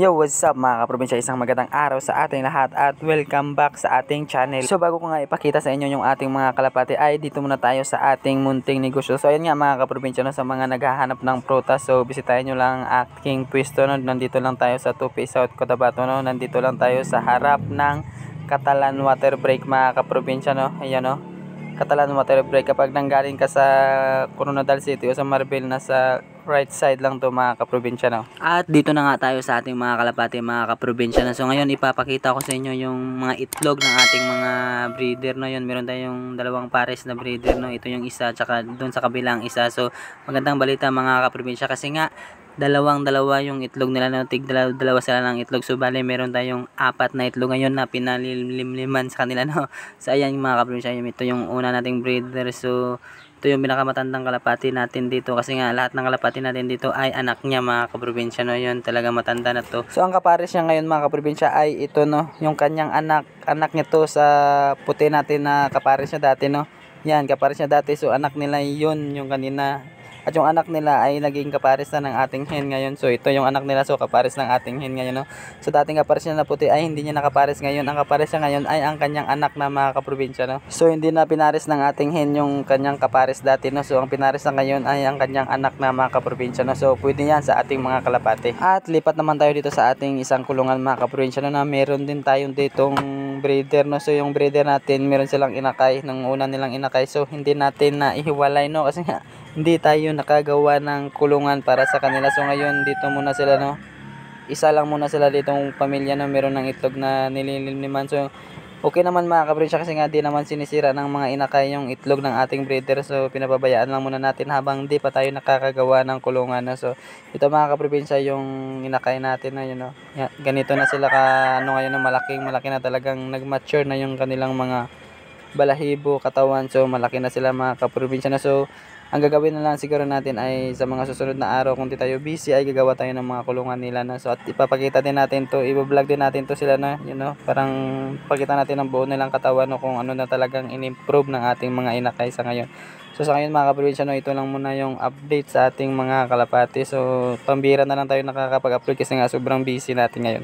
Yo, what's up mga kaprobinsya? Isang magandang araw sa ating lahat at welcome back sa ating channel. So bago ko nga ipakita sa inyo yung ating mga kalapati ay dito muna tayo sa ating munting negosyo. So ayun nga mga kaprobinsya, no, sa mga naghahanap ng prutas, so bisitahin nyo lang ang aking pwesto. No? Nandito lang tayo sa Tupi, South Cotabato. No? Nandito lang tayo sa harap ng Catalan Water Break mga kaprobinsya. No? Ayan, no? Catalan Water Break. Kapag nanggaling ka sa Coronadal City o sa Marbel, nasa right side lang to mga kaprobinsya, no? At dito na nga tayo sa ating mga kalapati, mga kaprobinsya na. So ngayon ipapakita ko sa inyo yung mga itlog ng ating mga breeder, no. Yun, meron tayong dalawang pares na breeder, no. Ito yung isa, tsaka doon sa kabilang isa. So magandang balita mga kaprobinsya kasi nga dalawa yung itlog nila, no. Dalawa sila ng itlog. So bale meron tayong 4 na itlog ngayon na pinalilimliman sa kanila, no. So ayan mga kaprobinsya, ito yung una nating breeder. So ito yung pinakamatandang kalapati natin dito kasi nga lahat ng kalapati natin dito ay anak niya mga kaprobinsya, no. Yun talaga matanda na to. So ang kapares niya ngayon mga kaprobinsya ay ito, no, yung kanyang anak niya to sa puti natin na kapares niya dati, no. Yan, kapares niya dati. So anak nila yun yung kanina. At yung anak nila ay naging kapares na ng ating hen ngayon. So ito yung anak nila, so kapares ng ating hen ngayon, no. So dating kapares niya na puti ay hindi niya nakapares ngayon. Ang kapares niya ngayon ay ang kanyang anak na mga kaprobinsya, no. So hindi na pinares ng ating hen yung kanyang kapares dati, no. So ang pinares na ngayon ay ang kanyang anak na mga kaprobinsya, no. So pwede yan sa ating mga kalapate. At lipat naman tayo dito sa ating isang kulungan mga kaprobinsya, no, na meron din tayong ditong breeder, no. So yung breeder natin meron silang inakay, nung una nilang inakay. So hindi natin na ihiwalay, no, kasi nga hindi tayo nakagawa ng kulungan para sa kanila. So ngayon dito muna sila, no. Isa lang muna sila ditong pamilya, no, meron ng itlog na nililimliman. So okay naman mga kaprobinsya kasi nga di naman sinisira ng mga inakay yung itlog ng ating breeder. So pinababayaan lang muna natin habang di pa tayo nakakagawa ng kulungan, no. So ito mga kaprobinsya yung inakay natin na yun, no. Yan, ganito na sila ka ano ngayon, no, malaki na, talagang nag-mature na yung kanilang mga balahibo, katawan. So malaki na sila mga kaprobinsya na. So ang gagawin na lang siguro natin ay sa mga susunod na araw, kung di tayo busy, ay gagawa tayo ng mga kulungan nila, no. So at ipapakita din natin to, i-vlog din natin to sila, na you know, parang pakita natin ang buo nilang katawan, no, kung ano na talagang in-improve ng ating mga inakay sa ngayon. So sa ngayon mga kaprobinsya, no, ito lang muna yung update sa ating mga kalapati. So pambira na lang tayo nakakapag-upload kasi nga sobrang busy natin ngayon.